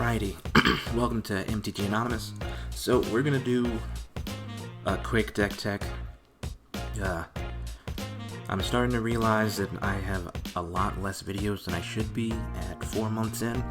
Alrighty, welcome to MTG Anonymous. So we're gonna do a quick deck tech. I'm starting to realize that I have a lot less videos than I should be at 4 months in.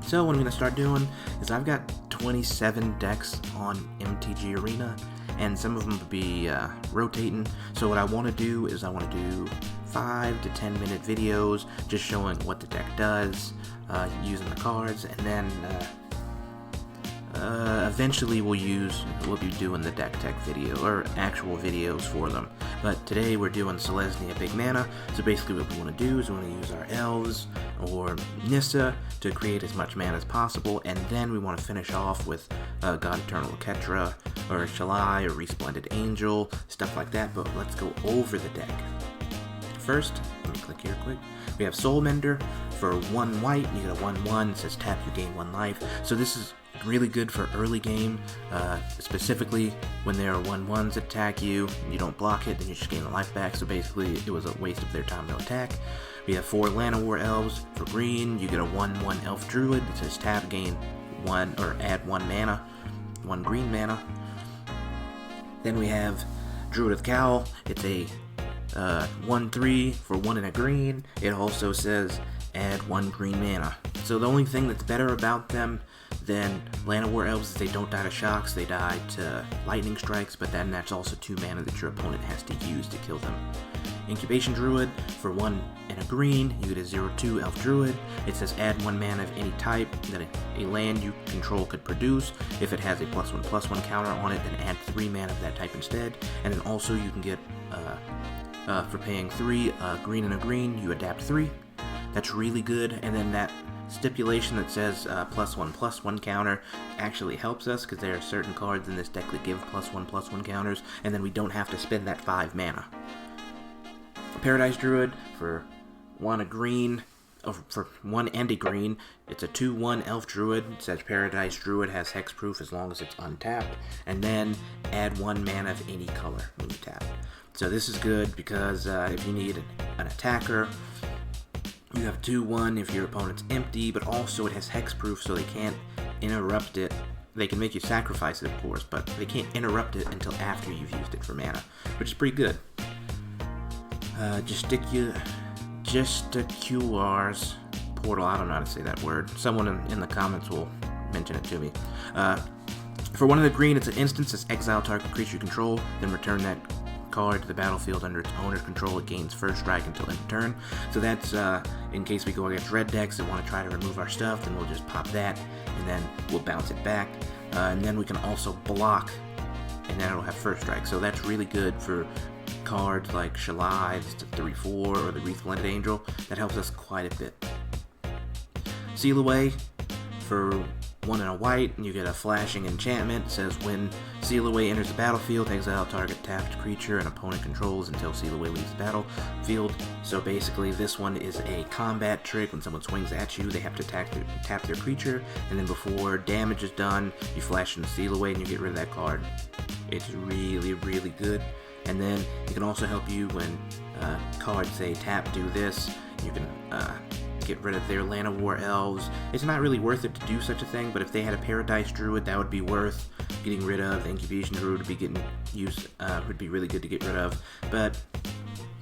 So what I'm gonna start doing is I've got 27 decks on MTG Arena, and some of them will be rotating. So what I want to do is I want to do 5 to 10 minute videos just showing what the deck does, using the cards, and then eventually we'll be doing the deck tech video or actual videos for them. But today we're doing Selesnya Big Mana. So basically what we want to do is we want to use our elves or Nissa to create as much mana as possible, and then we want to finish off with God Eternal Ketra or Shalai or Resplendent Angel, stuff like that. But let's go over the deck. First, let me click here quick. We have Soul Mender for 1 white. You get a 1/1. It says tap, you gain 1 life. So this is really good for early game, specifically when there are 1/1s that attack you. You don't block it, then you just gain the life back. So basically, it was a waste of their time to attack. We have 4 Llanowar Elves for green. You get a 1/1 Elf Druid. It says tap, gain 1 or add 1 mana, 1 green mana. Then we have Druid of Cowl. It's a 1/3 for 1 and a green. It also says add 1 green mana. So the only thing that's better about them than Llanowar Elves is they don't die to shocks, they die to lightning strikes, but then that's also 2 mana that your opponent has to use to kill them. Incubation Druid for 1 and a green. You get a 0/2 Elf Druid. It says add 1 mana of any type that a land you control could produce. If it has a +1/+1 counter on it, then add 3 mana of that type instead. And then also you can get for paying 3 green and a green, you adapt 3. That's really good. And then that stipulation that says +1/+1 counter actually helps us because there are certain cards in this deck that give +1/+1 counters, and then we don't have to spend that 5 mana. Paradise Druid for 1 a green. For 1 and a green, it's a 2/1 Elf Druid. It says Paradise Druid has hexproof as long as it's untapped, and then add 1 mana of any color when you tap. So this is good because if you need an attacker, you have 2/1 if your opponent's empty, but also it has hexproof, so they can't interrupt it. They can make you sacrifice it, of course, but they can't interrupt it until after you've used it for mana, which is pretty good. Gesticular's Portal, I don't know how to say that word. Someone in the comments will mention it to me. For 1 of the green, it's an instance. It's exile target creature you control, then return that card to the battlefield under its owner's control. It gains first strike until end of turn. So that's in case we go against red decks and want to try to remove our stuff, then we'll just pop that, and then we'll bounce it back. And then we can also block, and then it'll have first strike. So that's really good for cards like Shalai, it's a 3/4, or the Resplendent Angel. That helps us quite a bit. Seal Away for 1 and a white, and you get a flashing enchantment. It says when Seal Away enters the battlefield, exile target tapped creature an opponent controls until Seal Away leaves the battlefield. So basically this one is a combat trick. When someone swings at you, they have to tap their creature, and then before damage is done, you flash and Seal Away and you get rid of that card. It's really, really good. And then it can also help you when cards say tap, do this. You can get rid of their Llanowar Elves. It's not really worth it to do such a thing, but if they had a Paradise Druid, that would be worth getting rid of. The Incubation Druid would be would be really good to get rid of. But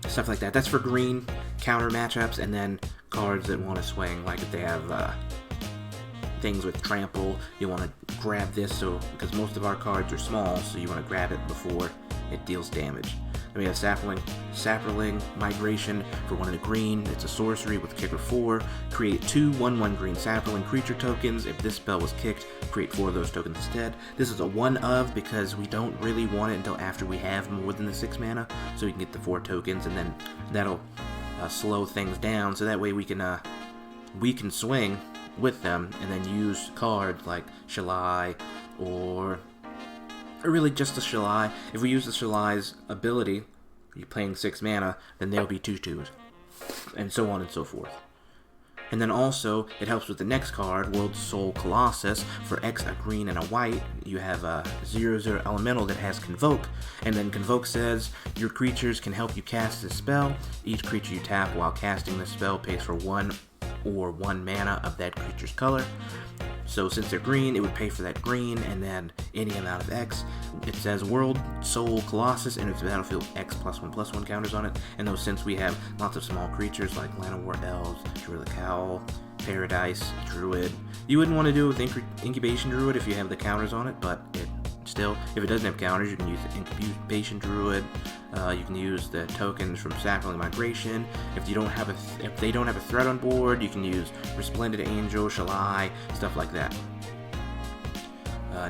stuff like that. That's for green counter matchups, and then cards that want to swing, like if they have things with trample, you want to grab this, so because most of our cards are small, so you want to grab it before it deals damage. Then we have Saproling Migration for 1 and a green. It's a sorcery with kicker 4. Create 2 1/1 green Saproling creature tokens. If this spell was kicked, create 4 of those tokens instead. This is a 1 of because we don't really want it until after we have more than the 6 mana, so we can get the 4 tokens, and then that'll slow things down. So that way we can swing with them and then use cards like Shalai or really just the Shalai. If we use the Shalai's ability, you're playing 6 mana, then there'll be 2/2s, and so on and so forth. And then also, it helps with the next card, World Soul Colossus. For X, a green and a white, you have a 0/0 elemental that has Convoke, and then Convoke says, your creatures can help you cast this spell. Each creature you tap while casting this spell pays for 1 or 1 mana of that creature's color. So since they're green, it would pay for that green and then any amount of X. It says World Soul Colossus and its battlefield X +1/+1 counters on it. And though since we have lots of small creatures like Llanowar Elves, Druid Cowl, Paradise, Druid, you wouldn't want to do it with Incubation Druid if you have the counters on it, but still, if it doesn't have counters, you can use the Incubation Druid. You can use the tokens from Sapling Migration. If they don't have a threat on board, you can use Resplendent Angel, Shalai, stuff like that.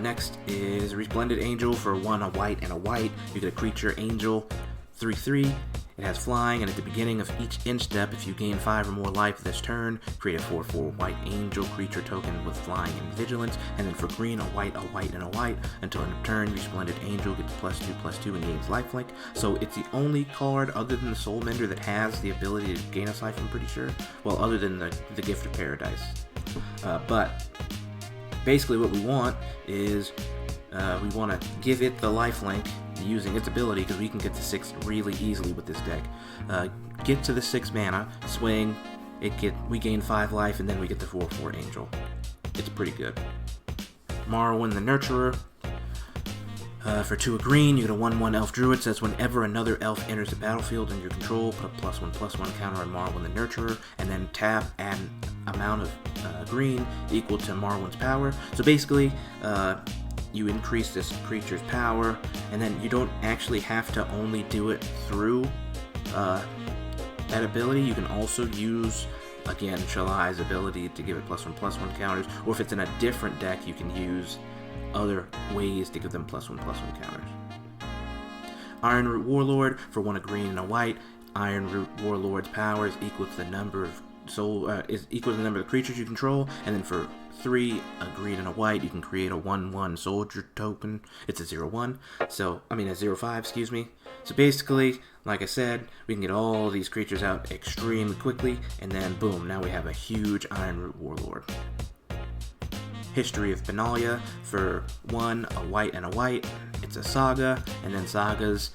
Next is Resplendent Angel for 1 a white and a white. You get a creature Angel 3/3. It has flying, and at the beginning of each end step, if you gain 5 or more life this turn, create a 4/4 white angel creature token with flying and vigilance, and then for green, a white, and a white. Until end of turn, Resplendent Angel gets +2/+2 and gains lifelink. So it's the only card other than the Soul Mender that has the ability to gain us life, I'm pretty sure. Well, other than the Gift of Paradise. But basically what we want is we want to give it the lifelink using its ability, because we can get to 6 really easily with this deck. Get to the 6 mana, swing, we gain 5 life, and then we get the 4/4 Angel. It's pretty good. Morrowind the Nurturer. For 2 a green, you get a 1/1 Elf Druid. Says whenever another elf enters the battlefield under your control, put a +1/+1 counter on Morrowind the Nurturer, and then tap, add an amount of green equal to Morrowind's power. So basically, you increase this creature's power, and then you don't actually have to only do it through that ability. You can also use, again, Shalai's ability to give it +1/+1 counters, or if it's in a different deck, you can use other ways to give them +1/+1 counters. Ironroot Warlord for 1 a green and a white. Ironroot Warlord's power is equal to the number of the creatures you control, and then for 3 a green and a white, you can create a 1/1 soldier token. It's a 0/1, a 0/5, excuse me. So basically, like I said, we can get all these creatures out extremely quickly, and then boom, now we have a huge Ironroot Warlord. History of Benalia for 1 a white and a white. It's a saga, and then sagas,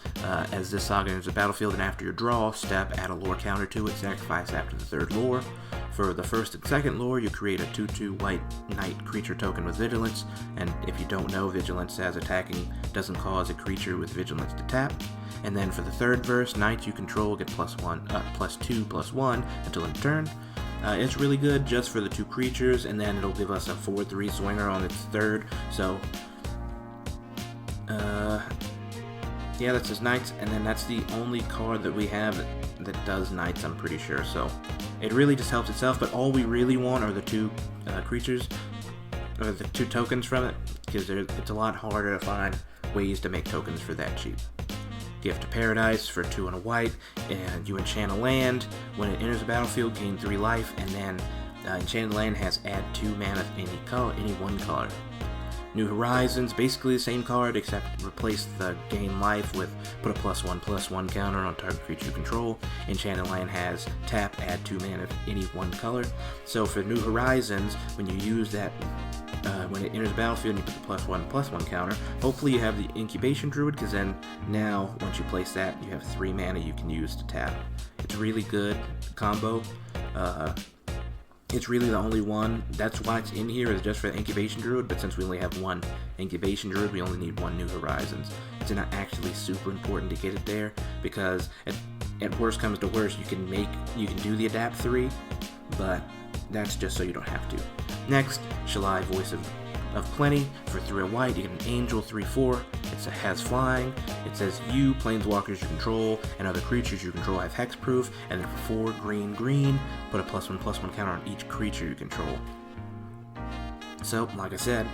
as this saga enters the battlefield and after your draw step, add a lore counter to it, sacrifice after the 3rd lore. For the 1st and 2nd lore, you create a 2/2 white knight creature token with vigilance, and if you don't know, vigilance says attacking doesn't cause a creature with vigilance to tap. And then for the 3rd verse, knights you control get +2/+1 until end of turn. It's really good just for the 2 creatures, and then it'll give us a 4/3 swinger on its 3rd. So, yeah, that's his knights, and then that's the only card that we have that does knights, I'm pretty sure. So, it really just helps itself, but all we really want are the 2 creatures, or the 2 tokens from it, because it's a lot harder to find ways to make tokens for that cheap. Gift of Paradise for 2 and a white, and you enchant a land. When it enters the battlefield, gain 3 life, and then enchanted land has add 2 mana of any one color. New Horizons, basically the same card, except replace the gain life with put a +1/+1 counter on target creature you control. Enchanted land has tap, add 2 mana of any one color. So for New Horizons, when you use that, when it enters the battlefield and you put the +1/+1 counter, hopefully you have the Incubation Druid, because then now, once you place that, you have 3 mana you can use to tap. It's a really good combo. It's really the only one. That's why it's in here, is just for the Incubation Druid, but since we only have 1 Incubation Druid, we only need 1 New Horizons. It's not actually super important to get it there, because at worst comes to worst, you can do the Adapt 3, but that's just so you don't have to. Next, Shalai, Voice of Plenty for 3 a white. You get an Angel 3/4. It has flying. It says you, planeswalkers you control, and other creatures you control have hexproof. And then for 4 green, put a +1/+1 counter on each creature you control. So, like I said,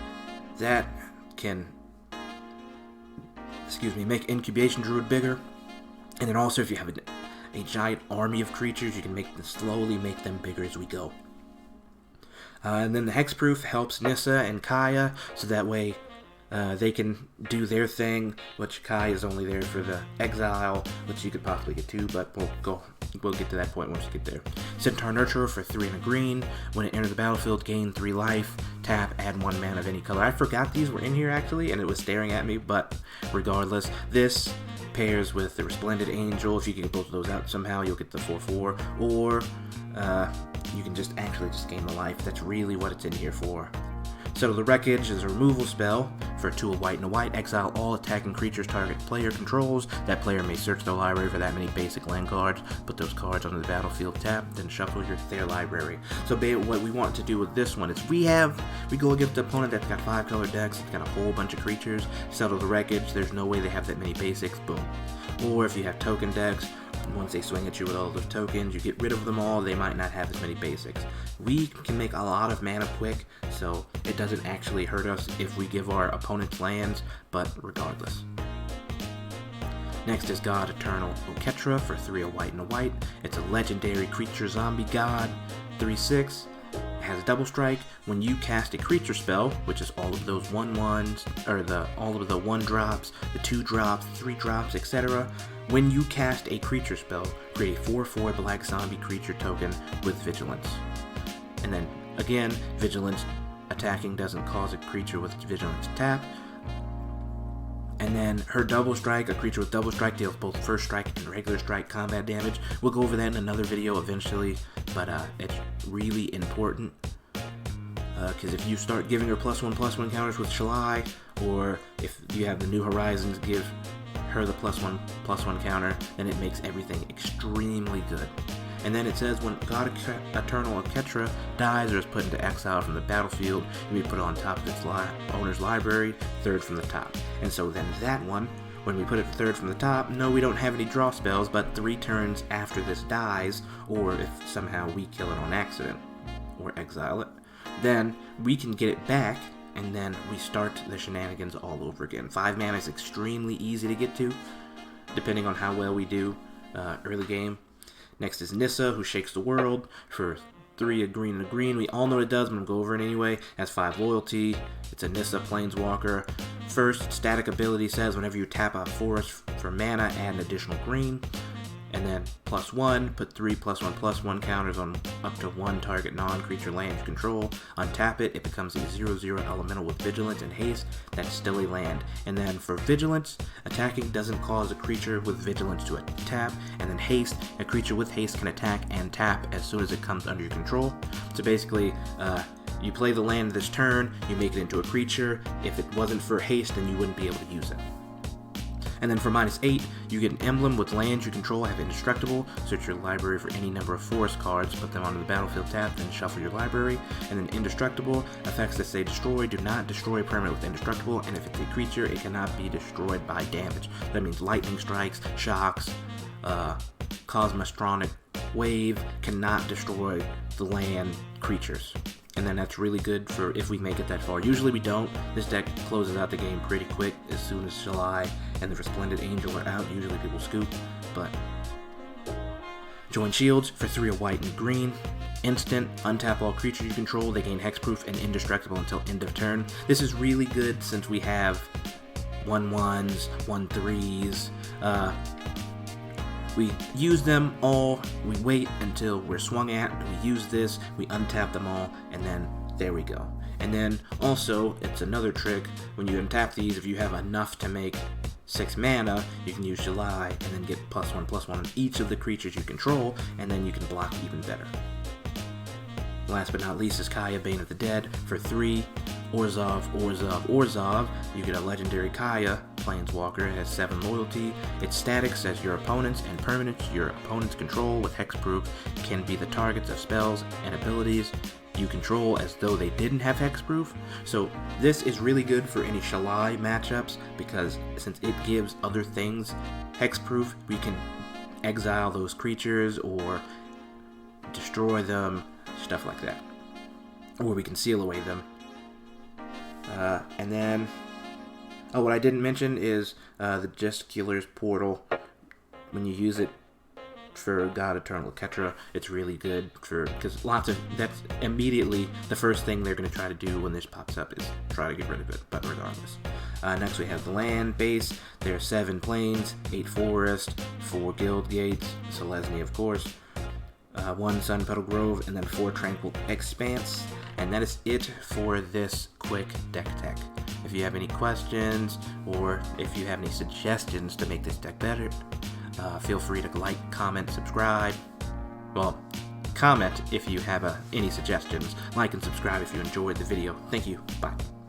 that can, make Incubation Druid bigger. And then also, if you have a giant army of creatures, you can slowly make them bigger as we go. And then the hexproof helps Nissa and Kaya, so that way they can do their thing, which Kaya is only there for the exile, which you could possibly get to, but we'll get to that point once you get there. Centaur Nurturer for 3 and a green. When it enters the battlefield, gain 3 life, tap, add 1 mana of any color. I forgot these were in here actually, and it was staring at me, but regardless, this pairs with the Resplendent Angel. If you can get both of those out somehow, you'll get the 4/4, or you can just gain the life. That's really what it's in here for. Settle the Wreckage is a removal spell. For 2 white and a white, exile all attacking creatures target player controls. That player may search their library for that many basic land cards, put those cards onto the battlefield tapped, then shuffle their library. So what we want to do with this one is we go against an opponent that's got 5 color decks, it's got a whole bunch of creatures, Settle the Wreckage, there's no way they have that many basics, boom. Or if you have token decks, once they swing at you with all those tokens, you get rid of them all, they might not have as many basics. We can make a lot of mana quick, so it doesn't actually hurt us if we give our opponents lands, but regardless. Next is God Eternal Oketra for 3 a white and a white. It's a legendary creature zombie god, 3/6. It has a double strike. When you cast a creature spell, which is all of those 1/1s, or all of the 1 drops, the 2 drops, 3 drops, etc. When you cast a creature spell, create a 4/4 black zombie creature token with Vigilance. And then, again, Vigilance attacking doesn't cause a creature with Vigilance tap. And then her double strike, a creature with double strike deals both first strike and regular strike combat damage. We'll go over that in another video eventually, but it's really important. Because if you start giving her +1/+1 counters with Shalai, or if you have the New Horizons give her the +1/+1 counter, then it makes everything extremely good. And then it says when God Eternal Oketra dies or is put into exile from the battlefield, you may put it on top of its owner's library, 3rd from the top. And so then that one, when we put it 3rd from the top, no, we don't have any draw spells, but 3 turns after this dies, or if somehow we kill it on accident, or exile it, then we can get it back, and then we start the shenanigans all over again. 5 mana is extremely easy to get to, depending on how well we do early game. Next is Nissa, who shakes the world for 3 a green and a green. We all know what it does, but I'm going to go over it anyway. It has 5 loyalty. It's a Nissa Planeswalker. First, static ability says whenever you tap a forest for mana, add an additional green. And then +1, put 3 +1/+1 counters on up to 1 target non-creature land you control. Untap it, it becomes a 0/0 elemental with Vigilance and Haste. That's still a land. And then for Vigilance, attacking doesn't cause a creature with Vigilance to tap. And then Haste, a creature with Haste can attack and tap as soon as it comes under your control. So basically, you play the land this turn, you make it into a creature. If it wasn't for Haste, then you wouldn't be able to use it. And then for -8, you get an emblem with lands you control have indestructible. Search your library for any number of forest cards, put them onto the battlefield tab, then shuffle your library. And then indestructible, effects that say destroy do not destroy permanent with indestructible, and if it's a creature, it cannot be destroyed by damage. That means lightning strikes, shocks, Cosmostronic Wave cannot destroy the land creatures. And then that's really good for if we make it that far. Usually we don't. This deck closes out the game pretty quick as soon as Shalai and the Resplendent Angel are out. Usually people scoop, but Join Shields for 3 a white and green. Instant, untap all creatures you control. They gain hexproof and indestructible until end of turn. This is really good since we have 1/1s, 1/3s. We use them all, we wait until we're swung at, we use this, we untap them all, and then there we go. And then also, it's another trick, when you untap these, if you have enough to make 6 mana, you can use July and then get +1/+1 on each of the creatures you control, and then you can block even better. Last but not least is Kaya, Bane of the Dead. For 3, Orzhov. You get a legendary Kaya, Planeswalker. It has 7 loyalty. Its static says your opponents and permanents your opponents control with hexproof can be the targets of spells and abilities you control as though they didn't have hexproof. So this is really good for any Shalai matchups because since it gives other things hexproof, we can exile those creatures or destroy them, stuff like that. Or we can seal away them. And then, what I didn't mention is the Gesticular's Portal. When you use it for God Eternal Oketra, it's really good because that's immediately the first thing they're going to try to do when this pops up is try to get rid of it, but regardless. Next we have the land base. There are 7 plains, 8 forest, 4 guild gates, Selesnya of course, 1 Sun Petal Grove, and then 4 Tranquil Expanse. And that is it for this quick deck tech. If you have any questions or if you have any suggestions to make this deck better, feel free to like, comment, subscribe. Well, comment if you have any suggestions. Like and subscribe if you enjoyed the video. Thank you. Bye.